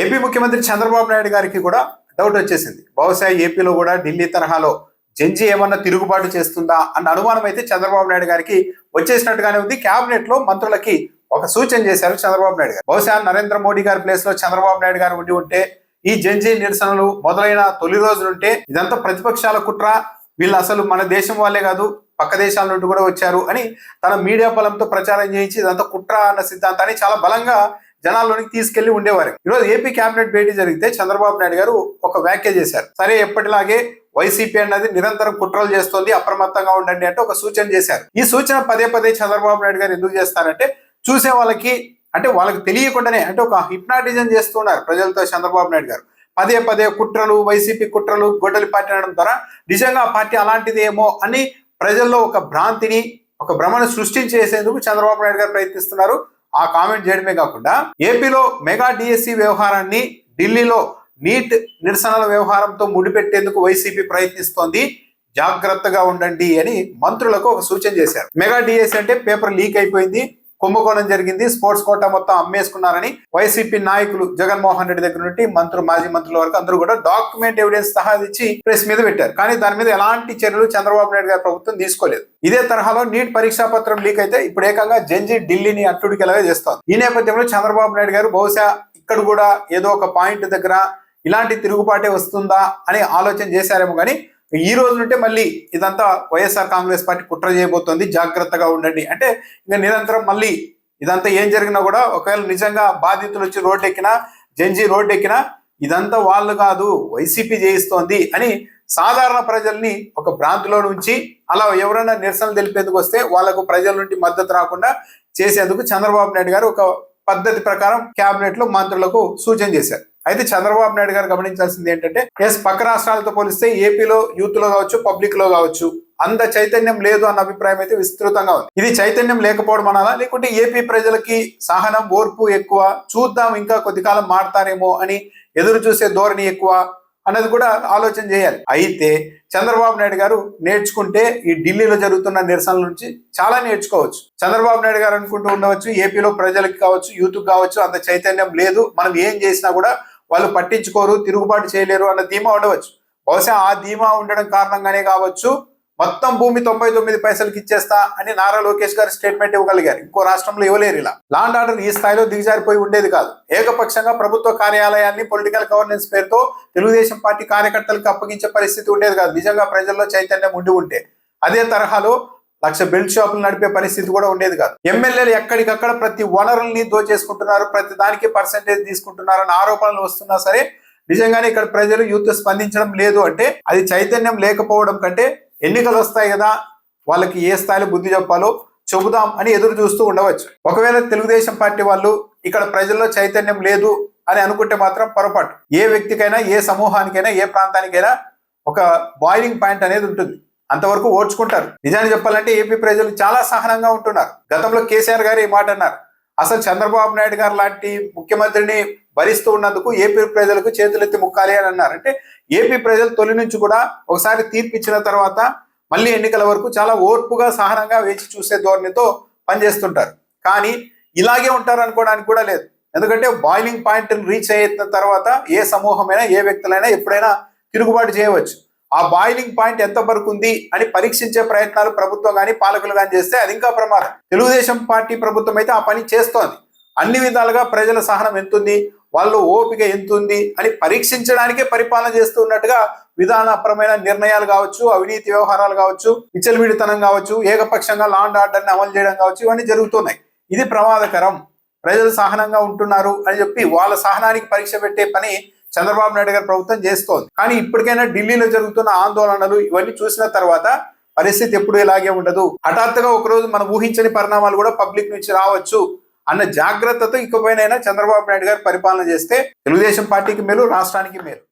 AP ముఖ్యమంత్రి చంద్రబాబు నాయుడు గారికి కూడా డౌట్ వచ్చేసింది. బహుశా ఏపీలో కూడా ఢిల్లీ తరహాలో జడ్జి ఏమన్నా తిరుగుబాటు చేస్తుందా అన్న అనుమానం అయితే చంద్రబాబు నాయుడు గారికి వచ్చేసినట్టుగానే ఉంది. కేబినెట్ లో మంత్రులకి ఒక సూచన చేశారు చంద్రబాబు నాయుడు గారు. బహుశా నరేంద్ర మోడీ గారి ప్లేస్ లో చంద్రబాబు నాయుడు గారు ఉండి ఉంటే, ఈ జడ్జి నిరసనలు మొదలైన తొలి రోజులుంటే ఇదంతా ప్రతిపక్షాల కుట్ర, వీళ్ళు అసలు మన దేశం వాళ్ళే కాదు పక్క దేశాల నుండి కూడా వచ్చారు అని తన మీడియా బలంతో ప్రచారం చేయించి ఇదంతా కుట్ర అన్న సిద్ధాంతాన్ని చాలా బలంగా జనాల్లోనికి తీసుకెళ్లి ఉండేవారు. ఈరోజు ఏపీ కేబినెట్ భేటీ జరిగితే చంద్రబాబు నాయుడు గారు ఒక వ్యాఖ్య చేశారు. సరే, ఎప్పటిలాగే వైసీపీ అన్నది నిరంతరం కుట్రలు చేస్తోంది, అప్రమత్తంగా ఉండండి అంటే ఒక సూచన చేశారు. ఈ సూచన పదే పదే చంద్రబాబు నాయుడు గారు ఎందుకు చేస్తారంటే, చూసే వాళ్ళకి అంటే వాళ్ళకి తెలియకుండానే అంటే ఒక హిప్నాటిజం చేస్తున్నారు ప్రజలతో చంద్రబాబు నాయుడు గారు. పదే పదే కుట్రలు, వైసీపీ కుట్రలు, గొడ్డలి పార్టీ అనడం ద్వారా నిజంగా ఆ పార్టీ అలాంటిది ఏమో అని ప్రజల్లో ఒక భ్రాంతిని, ఒక భ్రమను సృష్టించేసేందుకు చంద్రబాబు నాయుడు గారు ప్రయత్నిస్తున్నారు. ఆ కామెంట్ చేయడమే కాకుండా ఏపీలో మెగా డిఎస్సి వ్యవహారాన్ని ఢిల్లీలో నీట్ నిరసనల వ్యవహారంతో ముడిపెట్టేందుకు వైసీపీ ప్రయత్నిస్తోంది, జాగ్రత్తగా ఉండండి అని మంత్రులకు ఒక సూచన చేశారు. మెగా డిఎస్సి అంటే పేపర్ లీక్ అయిపోయింది, కుంభకోణం జరిగింది, స్పోర్ట్స్ కోటా మొత్తం అమ్మేసుకున్నారని వైసీపీ నాయకులు జగన్మోహన్ రెడ్డి దగ్గర నుండి మాజీ మంత్రుల వరకు అందరూ కూడా డాక్యుమెంట్ ఎవిడెన్స్ సహా ఇచ్చి ప్రెస్ మీద పెట్టారు. కానీ దాని మీద ఎలాంటి చర్యలు చంద్రబాబు నాయుడు గారి ప్రభుత్వం తీసుకోలేదు. ఇదే తరహాలో నీట్ పరీక్షా పత్రం లీక్ అయితే ఇప్పుడు ఏకంగా జడ్జి ఢిల్లీని అట్టుడికెలాగా చేస్తోంది. ఈ నేపథ్యంలో చంద్రబాబు నాయుడు గారు బహుశా ఇక్కడ కూడా ఏదో ఒక పాయింట్ దగ్గర ఇలాంటి తిరుగుబాటే వస్తుందా అని ఆలోచన చేశారేమో. కానీ ఈ రోజు నుంటే మళ్ళీ ఇదంతా వైఎస్ఆర్ కాంగ్రెస్ పార్టీ కుట్ర చేయబోతోంది, జాగ్రత్తగా ఉండండి అంటే ఇంకా నిరంతరం మళ్ళీ ఇదంతా ఏం జరిగినా కూడా ఒకవేళ నిజంగా బాధితులు వచ్చి రోడ్డు ఎక్కినా, జడ్జి రోడ్డు ఎక్కినా ఇదంతా వాళ్ళు కాదు వైసీపీ చేయిస్తోంది అని సాధారణ ప్రజల్ని ఒక భ్రాంతిలో నుంచి అలా ఎవరైనా నిరసనలు తెలిపేందుకు వస్తే వాళ్ళకు ప్రజల నుండి మద్దతు రాకుండా చేసేందుకు చంద్రబాబు నాయుడు గారు ఒక పద్ధతి ప్రకారం కేబినెట్ లో మంత్రులకు సూచన చేశారు. అయితే చంద్రబాబు నాయుడు గారు గమనించాల్సింది ఏంటంటే, పక్క రాష్ట్రాలతో పోలిస్తే ఏపీలో యూత్ లో కావచ్చు, పబ్లిక్ లో కావచ్చు అంత చైతన్యం లేదు అన్న అభిప్రాయం అయితే విస్తృతంగా ఉంది. ఇది చైతన్యం లేకపోవడం అనాలా, లేకుంటే ఏపీ ప్రజలకి సహనం, ఓర్పు ఎక్కువ, చూద్దాం ఇంకా కొద్ది కాలం మారుతారేమో అని ఎదురు చూసే ధోరణి ఎక్కువ అన్నది కూడా ఆలోచన చేయాలి. అయితే చంద్రబాబు నాయుడు గారు నేర్చుకుంటే ఈ ఢిల్లీలో జరుగుతున్న నిరసనల నుంచి చాలా నేర్చుకోవచ్చు. చంద్రబాబు నాయుడు గారు అనుకుంటూ ఉండవచ్చు, ఏపీలో ప్రజలకు కావచ్చు, యూత్ కావచ్చు అంత చైతన్యం లేదు, మనం ఏం చేసినా కూడా వాళ్ళు పట్టించుకోరు, తిరుగుబాటు చేయలేరు అన్న ధీమా ఉండవచ్చు. బహుశా ఆ ధీమా ఉండడం కారణంగానే కావచ్చు మొత్తం భూమి 99 పైసలకి ఇచ్చేస్తా అని నారా లోకేష్ గారు స్టేట్మెంట్ ఇవ్వగలిగారు. ఇంకో రాష్ట్రంలో ఇవ్వలేరు. ఇలా లాండ్ ఆర్డర్ ఈ స్థాయిలో దిగజారిపోయి ఉండేది కాదు. ఏకపక్షంగా ప్రభుత్వ కార్యాలయాన్ని పొలిటికల్ గవర్నెన్స్ పేరుతో తెలుగుదేశం పార్టీ కార్యకర్తలకు అప్పగించే పరిస్థితి ఉండేది కాదు, నిజంగా ప్రజల్లో చైతన్యం ఉండి ఉంటే. అదే తరహాలో 1,00,000 బెల్ట్ షాపులు నడిపే పరిస్థితి కూడా ఉండేది కాదు. ఎమ్మెల్యేలు ఎక్కడికక్కడ ప్రతి వనరుల్ని దోచేసుకుంటున్నారు, ప్రతి దానికి పర్సెంటేజ్ తీసుకుంటున్నారు అన్న ఆరోపణలు వస్తున్నా సరే నిజంగానే ఇక్కడ ప్రజలు యూత్ స్పందించడం లేదు అంటే అది చైతన్యం లేకపోవడం కంటే, ఎన్నికలు వస్తాయి కదా వాళ్ళకి ఏ స్థాయిలో బుద్ధి చెప్పాలో చెబుదాం అని ఎదురు చూస్తూ ఉండవచ్చు. ఒకవేళ తెలుగుదేశం పార్టీ వాళ్ళు ఇక్కడ ప్రజల్లో చైతన్యం లేదు అని అనుకుంటే మాత్రం పొరపాటు. ఏ వ్యక్తికైనా, ఏ సమూహానికైనా, ఏ ప్రాంతానికైనా ఒక బాయిలింగ్ పాయింట్ అనేది ఉంటుంది, అంతవరకు ఓడ్చుకుంటారు. నిజాన్ని చెప్పాలంటే ఏపీ ప్రజలు చాలా సహనంగా ఉంటున్నారు. గతంలో కేసీఆర్ గారు ఈ మాట అన్నారు, అసలు చంద్రబాబు నాయుడు గారు లాంటి ముఖ్యమంత్రిని భరిస్తూ ఉన్నందుకు ఏపీ ప్రజలకు చేతులెత్తి ముక్కాలి అని అన్నారు. అంటే ఏపీ ప్రజలు తొలి నుంచి కూడా ఒకసారి తీర్పు ఇచ్చిన తర్వాత మళ్ళీ ఎన్నికల వరకు చాలా ఓర్పుగా, సహనంగా వేచి చూసే ధోరణితో పనిచేస్తుంటారు. కానీ ఇలాగే ఉంటారు అనుకోవడానికి కూడా లేదు. ఎందుకంటే బాయిలింగ్ పాయింట్ రీచ్ అయిన తర్వాత ఏ సమూహమైనా, ఏ వ్యక్తులైనా ఎప్పుడైనా తిరుగుబాటు చేయవచ్చు. ఆ బాయిలింగ్ పాయింట్ ఎంత వరకు ఉంది అని పరీక్షించే ప్రయత్నాలు ప్రభుత్వం కానీ, పాలకులు కానీ చేస్తే అది ఇంకా ప్రమాదం. తెలుగుదేశం పార్టీ ప్రభుత్వం అయితే ఆ పని చేస్తోంది. అన్ని విధాలుగా ప్రజల సహనం ఎంతుంది, వాళ్ళు ఓపిక ఎంతుంది అని పరీక్షించడానికే పరిపాలన చేస్తూ ఉన్నట్టుగా విధానపరమైన నిర్ణయాలు కావచ్చు, అవినీతి వ్యవహారాలు కావచ్చు, విచ్చలవిడితనం కావచ్చు, ఏకపక్షంగా లాండ్ ఆర్డర్ని అమలు చేయడం కావచ్చు, ఇవన్నీ జరుగుతున్నాయి. ఇది ప్రమాదకరం. ప్రజలు సహనంగా ఉంటున్నారు అని చెప్పి వాళ్ళ సహనానికి పరీక్ష పెట్టే పని చంద్రబాబు నాయుడు గారి ప్రభుత్వం చేస్తోంది. కానీ ఇప్పటికైనా ఢిల్లీలో జరుగుతున్న ఆందోళనలు ఇవన్నీ చూసిన తర్వాత పరిస్థితి ఎప్పుడు ఇలాగే ఉండదు. హఠాత్తుగా ఒకరోజు మనం ఊహించని పరిణామాలు కూడా పబ్లిక్ నుంచి రావచ్చు అన్న జాగ్రత్తతో ఇకపైనైనా చంద్రబాబు నాయుడు గారు పరిపాలన చేస్తే తెలుగుదేశం పార్టీకి మేలు, రాష్ట్రానికి మేలు.